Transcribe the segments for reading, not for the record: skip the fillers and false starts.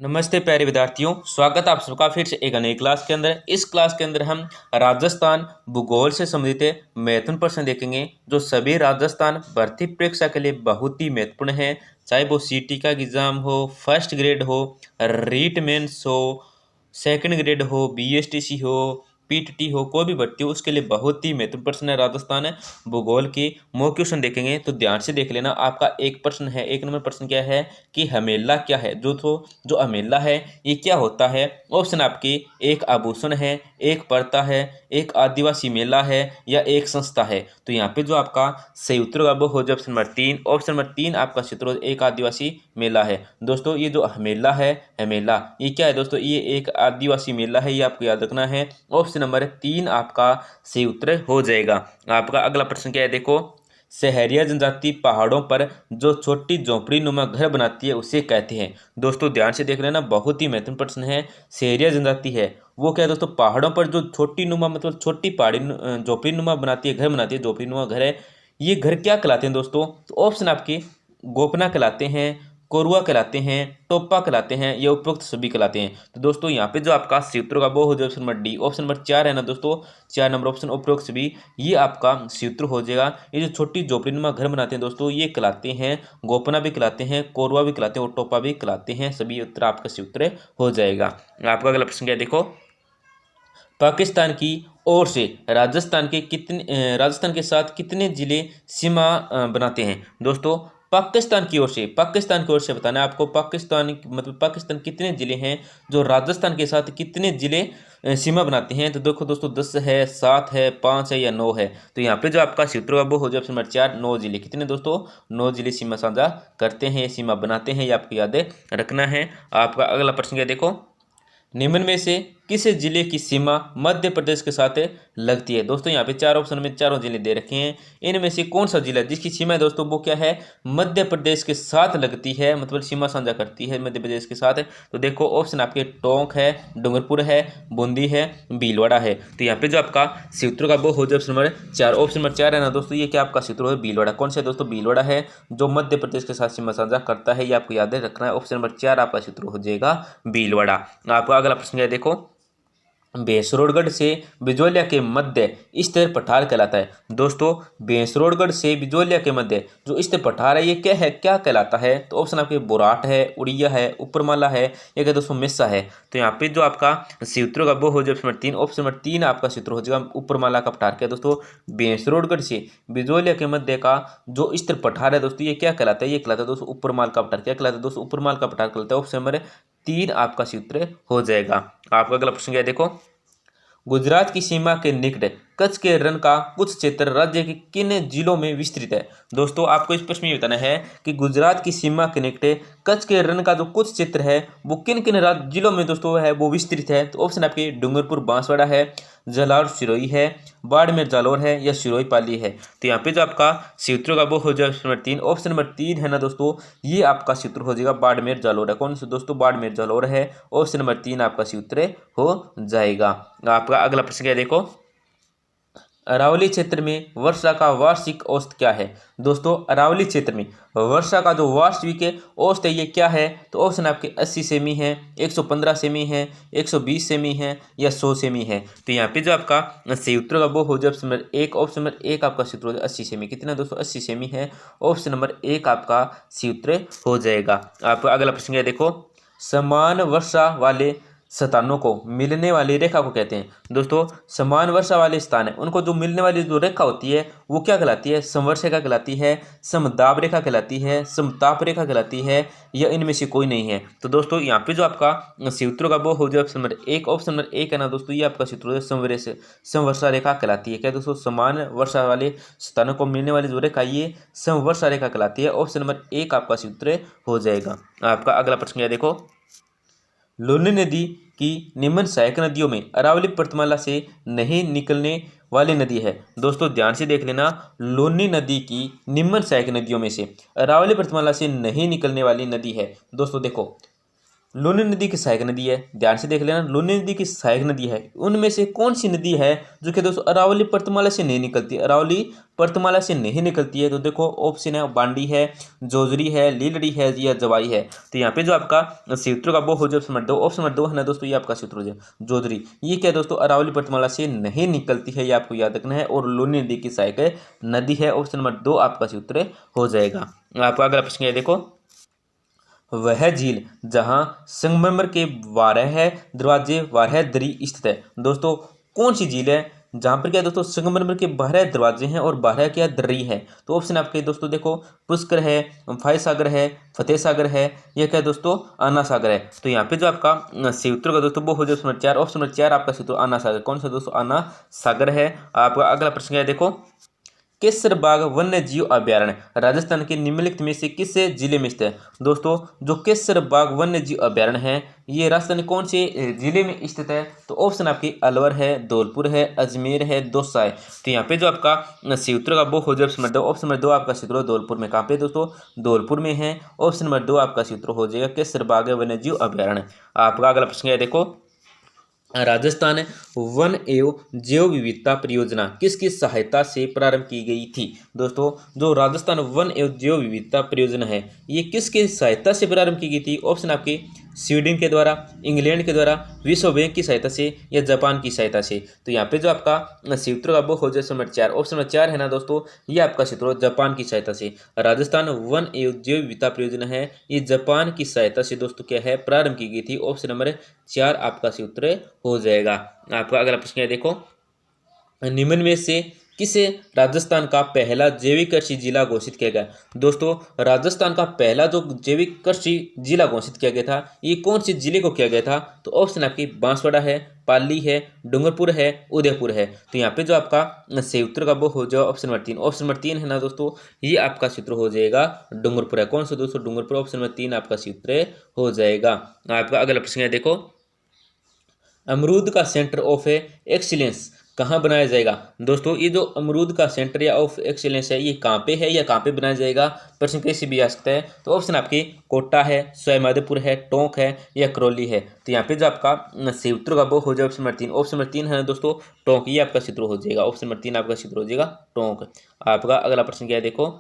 नमस्ते प्यारे विद्यार्थियों, स्वागत है आप सबका फिर से एक नई क्लास के अंदर। इस क्लास के अंदर हम राजस्थान भूगोल से संबंधित महत्वपूर्ण प्रश्न देखेंगे जो सभी राजस्थान भर्ती परीक्षा के लिए बहुत ही महत्वपूर्ण है। चाहे वो सीटी का एग्जाम हो, फर्स्ट ग्रेड हो, रीट मेंस हो, सेकंड ग्रेड हो, बीएसटीसी हो, पीटीटी हो, कोई भी भर्ती हो, उसके लिए बहुत ही महत्वपूर्ण प्रश्न है। राजस्थान भूगोल की मुख्य क्वेश्चन देखेंगे तो ध्यान से देख लेना। आपका एक प्रश्न है, एक नंबर प्रश्न क्या है कि हमेला क्या है। जो हमेला है ये क्या होता है। ऑप्शन आपकी एक आभूषण है, एक पर्दा है, एक आदिवासी मेला है या एक संस्था है। तो यहाँ पे जो आपका सही उत्तर होगा वो हो जाए ऑप्शन नंबर 3। ऑप्शन नंबर 3 आपका क्षेत्र एक आदिवासी मेला है। दोस्तों ये जो हमेला है, हमेला ये क्या है दोस्तों, ये एक आदिवासी मेला है, ये आपको याद रखना है। ऑप्शन नंबर 3 आपका सही उत्तर हो जाएगा। आपका अगला प्रश्न क्या है, देखो सहरिया जनजाति पहाड़ों पर जो छोटी झोंपड़ी नुमा घर बनाती है उसे कहते हैं। दोस्तों ध्यान से देख लेना, बहुत ही महत्वपूर्ण प्रश्न है। सहरिया जनजाति है वो क्या है दोस्तों, पहाड़ों पर जो छोटी नुमा मतलब छोटी पहाड़ी झोपड़ी नुमा बनाती है, घर बनाती है, झोपड़ी नुमा घर है। ये घर क्या कहलाते हैं दोस्तों, तो ऑप्शन आपके गोपना कहलाते हैं, कोरुआ कहलाते हैं, टोपा कहलाते हैं या उपरोक्त सभी कहलाते हैं। तो दोस्तों यहाँ पे जो आपका सही उत्तर होगा वो हो जाएगा option number D. Option number 4 है ना दोस्तों, 4 नंबर ऑप्शन उपरोक्त सभी, ये आपका सही उत्तर हो जाएगा। ये जो छोटी झोपड़ीनुमा घर बनाते हैं दोस्तों ये कहलाते हैं, गोपना भी कहलाते हैं, कोरुआ भी कहलाते हैं और टोपा भी कहलाते हैं। सभी उत्तर आपका सही उत्तर हो जाएगा। आपका अगला प्रश्न क्या है, देखो पाकिस्तान की ओर से राजस्थान के साथ कितने जिले सीमा बनाते हैं। दोस्तों पाकिस्तान की ओर से, बताना है आपको पाकिस्तान मतलब पाकिस्तान कितने जिले हैं जो राजस्थान के साथ कितने जिले सीमा बनाते हैं। तो देखो दोस्तों 10 है, 7 है, 5 है या 9 है। तो यहाँ पे जो आपका सूत्र वो हो जाए ऑप्शन नंबर 4, 9 जिले। कितने दोस्तों, 9 जिले सीमा साझा करते हैं, सीमा बनाते हैं, ये आपको याद रखना है। आपका अगला प्रश्न क्या देखो, निम्न में से किस जिले की सीमा मध्य प्रदेश के साथ लगती है। दोस्तों यहाँ पे 4 ऑप्शन में चारों जिले दे रखे हैं, इनमें से कौन सा जिला जिसकी सीमा है दोस्तों वो क्या है, मध्य प्रदेश के साथ लगती है, मतलब सीमा साझा करती है मध्य प्रदेश के साथ। तो देखो ऑप्शन आपके टोंक है, डूंगरपुर है, बूंदी है, भीलवाड़ा है। तो यहाँ पे जो आपका सूत्र का वो हो जाए ऑप्शन नंबर 4। ऑप्शन नंबर 4 है ना दोस्तों, ये क्या आपका सूत्र है, भीलवाड़ा। कौन सा है दोस्तों, भीलवाड़ा है जो मध्य प्रदेश के साथ सीमा साझा करता है, ये आपको याद रखना है। ऑप्शन नंबर 4 आपका सूत्र हो जाएगा भीलवाड़ा। आपका अगला प्रश्न है, देखो भैंसरोडगढ़ से बिजोलिया के मध्य स्थित पठार कहलाता है। दोस्तों भैंसरोडगढ़ से बिजोलिया के मध्य जो स्थित पठार है ये क्या है, क्या कहलाता है। तो ऑप्शन आपके बोराट है, उड़िया है, उपरमाला है या क्या दोस्तों मिस्सा है। तो यहाँ पे जो आपका सूत्र का वो हो जाए ऑप्शन नंबर 3। ऑप्शन नंबर 3 आपका सूत्र हो जाएगा उपरमाला का पठार। क्या दोस्तों, भैंसरोडगढ़ से बिजोलिया के मध्य का जो स्थित पठार है दोस्तों ये क्या कहलाता है, ये कहलाता है दोस्तों उपरमाल का पठार। क्या कहलाता है दोस्तों, उपरमाल का पठार कहलाता है। ऑप्शन नंबर 3 आपका सूत्र हो जाएगा। आपका अगला प्रश्न क्या है, देखो गुजरात की सीमा के निकट कच्छ के रण का कुछ क्षेत्र राज्य के किन जिलों में विस्तृत है। दोस्तों आपको इस प्रश्न में बताना है कि गुजरात की सीमा के निकट कच्छ के रण का जो कुछ क्षेत्र है वो किन किन जिलों में दोस्तों है वो विस्तृत है। तो ऑप्शन आपके डूंगरपुर बांसवाड़ा है, जलार सिरोही है, बाड़मेर जालोर है या सिरोही पाली है। तो यहाँ पे जो आपका सूत्र का वो हो जाएगा ऑप्शन नंबर 3। ऑप्शन नंबर 3 है ना दोस्तों, ये आपका सूत्र हो जाएगा बाड़मेर जालोर है। कौन सा दोस्तों, बाड़मेर जालोर है। ऑप्शन नंबर 3 आपका सूत्र हो जाएगा। आपका अगला प्रश्न क्या है, देखो अरावली क्षेत्र में वर्षा का वार्षिक औसत क्या है। दोस्तों अरावली क्षेत्र में वर्षा का जो वार्षिक औसत है ये क्या है। तो ऑप्शन आपके 80 सेमी है, 115 सेमी है, 120 सेमी है या 100 सेमी है। तो यहाँ पे जो आपका सही उत्तर का वो हो जाए ऑप्शन नंबर 1। ऑप्शन नंबर 1 आपका सूत्र हो जाए 80 सेमी। कितना दोस्तों, 80 सेमी है। ऑप्शन नंबर 1 आपका सही उत्तर हो जाएगा। आपका अगला प्रश्न क्या है, देखो समान वर्षा वाले स्थानों को मिलने वाली रेखा को कहते हैं। दोस्तों समान वर्षा वाले स्थान है उनको जो मिलने वाली जो रेखा होती है वो क्या कहलाती है, समवर्ष रेखा कहलाती है, समदाब रेखा कहलाती है, समताप रेखा कहलाती है या इनमें से कोई नहीं है। तो दोस्तों यहाँ पे जो आपका सूत्रों का वो हो जाए ऑप्शन नंबर 1। ऑप्शन नंबर 1 है ना दोस्तों, ये आपका सूत्र समवर्षा रेखा कहलाती है। क्या दोस्तों, समान वर्षा वाले स्थानों को मिलने वाली जो रेखा ये समवर्षा रेखा कहलाती है। ऑप्शन नंबर 1 आपका सूत्र हो जाएगा। आपका अगला प्रश्न है, देखो लूनी नदी की निम्न सहायक नदियों में अरावली पर्वतमाला से नहीं निकलने वाली नदी है। दोस्तों ध्यान से देख लेना, लूनी नदी की निम्न सहायक नदियों में से अरावली पर्वतमाला से नहीं निकलने वाली नदी है। दोस्तों देखो लूनी नदी की सहायक नदी है, ध्यान से देख लेना, लूनी नदी की सहायक नदी है, उनमें से कौन सी नदी है जो कि दोस्तों अरावली पर्वतमाला से नहीं निकलती, अरावली पर्वतमाला से नहीं निकलती है? तो देखो ऑप्शन है बांडी है, जोजरी है, लीलड़ी है या जवाई है। तो यहाँ पे जो आपका सूत्र का वो हो जाए ऑप्शन नंबर 2 है ना दोस्तों, ये आपका सूत्र हो जाए जोजरी। ये क्या है दोस्तों, अरावली पर्वतमाला से नहीं निकलती है, ये आपको याद रखना है, और लूनी नदी की सहायक नदी है। ऑप्शन नंबर 2 आपका सूत्र हो जाएगा। आपका अगला प्रश्न है, देखो वह झील जहां संगमरमर के 12 दरवाजे 12 दरी स्थित है। दोस्तों कौन सी झील है जहां पर क्या है दोस्तों संगमरमर के 12 दरवाजे हैं और 12 क्या दरी है? तो ऑप्शन आपके दोस्तों देखो पुष्कर है, फाय सागर है, फतेह सागर है, यह क्या है दोस्तों आना सागर है। तो यहाँ पे जो आपका सूत्र का दोस्तों वो हो जाए ऑप्शन नंबर 4। ऑप्शन नंबर 4 आपका सूत्र आना सागर। कौन सा दोस्तों आना सागर है। आपका अगला प्रश्न है, देखो केसर बाग वन्य जीव अभ्यारण्य राजस्थान के निम्नलिखित में से किस जिले में स्थित है? दोस्तों जो केसर बाग वन्य जीव अभ्यारण्य है ये राजस्थान के कौन से जिले में स्थित है? तो ऑप्शन आपकी अलवर है, धौलपुर है, अजमेर है, दौसा है। तो यहाँ पे जो आपका सूत्र का वो हो जाए ऑप्शन नंबर 2 आपका सूत्र धौलपुर में। कहाँ पे दोस्तों धौलपुर में है। ऑप्शन नंबर 2 आपका सूत्र हो जाएगा केसर बाग वन्य जीव अभ्यारण्य। आपका अगला प्रश्न है, देखो राजस्थान वन एवं जैव विविधता परियोजना किसकी सहायता से प्रारंभ की गई थी? दोस्तों जो राजस्थान वन एवं जैव विविधता परियोजना है ये किसकी सहायता से प्रारंभ की गई थी? ऑप्शन आपके स्वीडन के द्वारा, इंग्लैंड के द्वारा, विश्व बैंक की सहायता से या जापान की सहायता से। तो यहाँ पे जो आपका सूत्र का वो हो जाए नंबर 4। ऑप्शन नंबर 4 है ना दोस्तों, ये आपका सूत्र जापान की सहायता से। राजस्थान वन एवं जैव विविधता परियोजना है ये जापान की सहायता से दोस्तों क्या है प्रारंभ की गई थी। ऑप्शन नंबर 4 आपका सूत्र हो जाएगा। आपका अगला प्रश्न है, देखो निम्न में से किसे राजस्थान का पहला जैविक कृषि जिला घोषित किया गया? दोस्तों राजस्थान का पहला जो जैविक कृषि जिला घोषित किया गया था ये कौन से जिले को किया गया था? तो ऑप्शन आपकी बांसवाड़ा है, पाली है, डूंगरपुर है, उदयपुर है। तो यहाँ पे जो आपका सूत्र का वो हो जाए ऑप्शन नंबर 3। ऑप्शन नंबर 3 है ना दोस्तों, ये आपका सूत्र हो जाएगा डूंगरपुर है। कौन सा दोस्तों डूंगरपुर। ऑप्शन नंबर 3 आपका सूत्र हो जाएगा। आपका अगला प्रश्न है, देखो अमरूद का सेंटर ऑफ एक्सीलेंस कहाँ बनाया जाएगा? दोस्तों ये जो अमरूद का सेंटर या ऑफ एक्सीलेंस है ये कहाँ पे है या कहाँ पे बनाया जाएगा? प्रश्न कैसे भी आ सकता है। तो ऑप्शन आपके कोटा है, सवाईमाधोपुर है, टोंक है या करौली है। तो यहाँ पे जो आपका सूत्र का वो हो जाए ऑप्शन नंबर 3। ऑप्शन नंबर 3 है दोस्तों टोंक, ये आपका सूत्र हो जाएगा। ऑप्शन नंबर 3 आपका सूत्र हो जाएगा टोंक। आपका अगला प्रश्न क्या है, देखो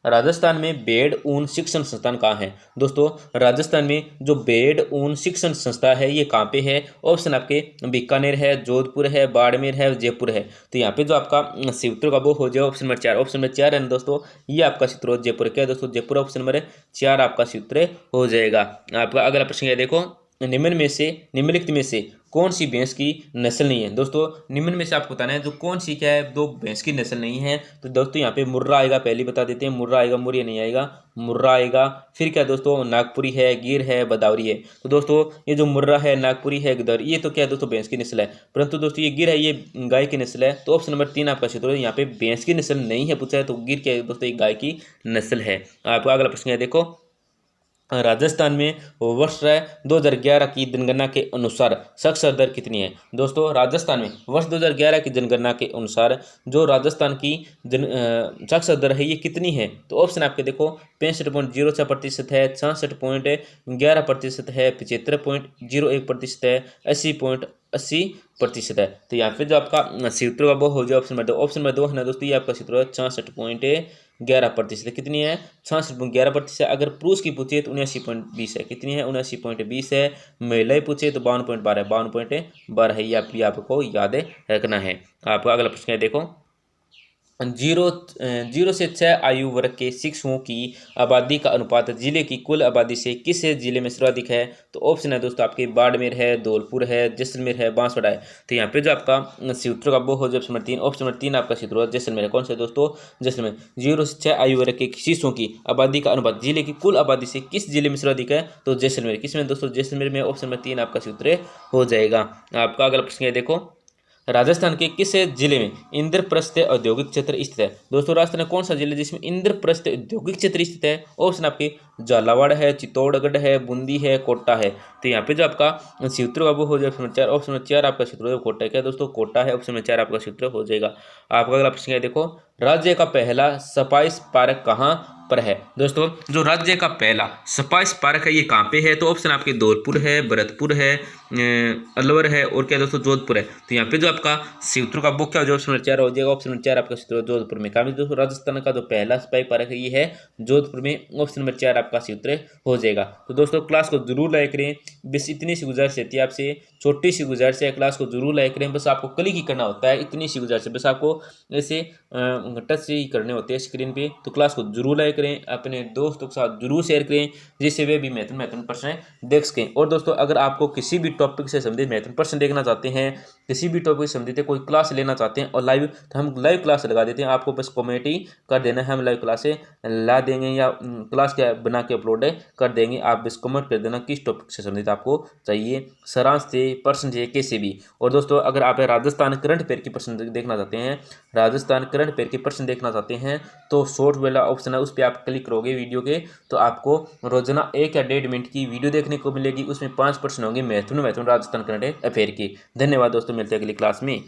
राजस्थान में भेड़ ऊन शिक्षण संस्थान कहाँ है? दोस्तों राजस्थान में जो भेड़ ऊन शिक्षण संस्था है ये कहाँ पे है? ऑप्शन आपके बीकानेर है, जोधपुर है, बाड़मेर है, जयपुर है। तो यहाँ पे जो आपका सूत्र का वो हो जाए ऑप्शन नंबर 4। ऑप्शन नंबर 4 है दोस्तों, ये आपका सूत्र हो जयपुर। क्या है दोस्तों जयपुर। ऑप्शन नंबर 4 आपका सूत्र हो जाएगा। आपका अगला प्रश्न है, देखो निम्नलिखित में से कौन सी भैंस की नस्ल नहीं है? दोस्तों निम्न में से आपको बताना है जो कौन सी क्या है दो भैंस की नस्ल नहीं है। तो दोस्तों यहाँ पे मुर्रा आएगा, पहले बता देते हैं मुर्रा आएगा, मुर्रा नहीं आएगा, मुर्रा आएगा। फिर क्या दोस्तों नागपुरी है, गिर है, बदावरी है। तो दोस्तों ये जो मुर्रा है, नागपुरी है, गदौरी, ये तो क्या है दोस्तों भैंस की नस्ल है। परंतु दोस्तों ये गिर है, ये गाय की नस्ल है। तो ऑप्शन नंबर 3 आपका क्षेत्र है। यहाँ पे भैंस की नस्ल नहीं है पूछा है, तो गिर क्या है दोस्तों एक गाय की नस्ल है। आपका अगला प्रश्न है, देखो राजस्थान में वर्ष 2011 की जनगणना के अनुसार साक्षरता दर कितनी है? दोस्तों राजस्थान में वर्ष 2011 की जनगणना के अनुसार जो राजस्थान की साक्षरता दर है ये कितनी है? तो ऑप्शन आपके देखो 65.06% है, 66.11% है, 75.01% है, 80.80% है। तो यहाँ पे जो आपका सूत्र का वो हो जाए ऑप्शन नंबर 2। ऑप्शन नंबर 2 है ना दोस्तों, ये आपका सूत्र है 66.11%। कितनी है? 66.11%। अगर पुरुष की पूछे तो 79.20 है। कितनी है? 79.20 है। महिलाएं पूछे तो 52.12 है, 52.12 है। ये आपको याद रखना है। आपका अगला प्रश्न है, देखो 0 से 6 आयु वर्ग के शिशुओं की आबादी का अनुपात जिले की कुल आबादी से किस जिले में सर्वाधिक है? तो ऑप्शन है दोस्तों आपके बाड़मेर है, धौलपुर है, जैसलमेर है, बांसवाड़ा है। तो यहाँ पे जो आपका सूत्र का वो हो जाए ऑप्शन नंबर 3। ऑप्शन नंबर 3 आपका सूत्र है जैसलमेर है। कौन सा दोस्तों? जैसलमेर। 0 से 6 आयु वर्ग के शिशुओं की आबादी का अनुपात जिले की कुल आबादी से किस जिले में सर्वाधिक है? तो जैसलमेर। किसमें दोस्तों? जैसलमेर में। ऑप्शन नंबर 3 आपका सूत्र हो जाएगा। आपका अगला प्रश्न है, देखो राजस्थान के किस जिले में इंद्रप्रस्थ औद्योगिक क्षेत्र स्थित है? दोस्तों राजस्थान कौन सा जिला जिसमें इंद्रप्रस्थ औद्योगिक क्षेत्र स्थित है? ऑप्शन आपके झालावाड़ है, चित्तौड़गढ़ है, बूंदी है, कोटा है। तो यहाँ पे जो आपका सूत्र का वो हो जाएगा ऑप्शन नंबर 4। ऑप्शन नंबर 4 आपका सूत्र कोटा है। क्या दोस्तों? कोटा है। ऑप्शन नंबर 4 आपका सूत्र हो जाएगा। आपका अगला प्रश्न है, देखो राज्य का पहला स्पाइस पार्क कहाँ पर है। दोस्तों जो राज्य का पहला स्पाइस पार्क है ये कहाँ पे है, तो ऑप्शन आपके धौलपुर है, भरतपुर है, अलवर है और क्या दोस्तों जोधपुर है। तो यहाँ पे जो आपका सीवतुर का बुक क्या जो ऑप्शन नंबर 4 हो जाएगा, ऑप्शन नंबर 4 आपका जोधपुर में। कहा दोस्तों राजस्थान का जो पहला स्पाइस पार्क है ये है जोधपुर में, ऑप्शन नंबर 4 आपका सीवतुर हो जाएगा। तो दोस्तों क्लास को जरूर लाइक करें, बस इतनी सी गुजारिश रहती है आपसे, छोटी सी गुजारिश है, क्लास को जरूर लाइक करें, बस आपको क्लिक ही करना होता है, इतनी सी गुजारिश है, बस आपको ऐसे टच से ही करने होते हैं स्क्रीन पे। तो क्लास को जरूर लाइक करें, अपने दोस्तों के साथ जरूर शेयर करें जिससे वे भी महत्वपूर्ण प्रश्न देख सकें। और दोस्तों अगर आपको किसी भी टॉपिक से संबंधित महत्वपूर्ण प्रश्न देखना चाहते हैं, किसी भी टॉपिक से संबंधित कोई क्लास लेना चाहते हैं और लाइव, तो हम लाइव क्लास लगा देते हैं, आपको बस कमेंट ही कर देना है, हम लाइव क्लासें ला देंगे या क्लास क्या बना के अपलोड कर देंगे। आप बस कमेंट कर देना किस टॉपिक से संबंधित आपको चाहिए, सारांश से, प्रश्न से, कैसे भी। और दोस्तों अगर आप राजस्थान करंट अफेयर के प्रश्न देखना चाहते हैं, राजस्थान करंट अफेयर के प्रश्न देखना चाहते हैं, तो शॉर्ट वाला ऑप्शन है उस पर आप क्लिक करोगे वीडियो के, तो आपको रोजाना 1 या 1.5 मिनट की वीडियो देखने को मिलेगी। उसमें 5 प्रश्न होंगे महत्वपूर्ण राजस्थान करंट अफेयर के। धन्यवाद दोस्तों, मिलते हैं अगली क्लास में।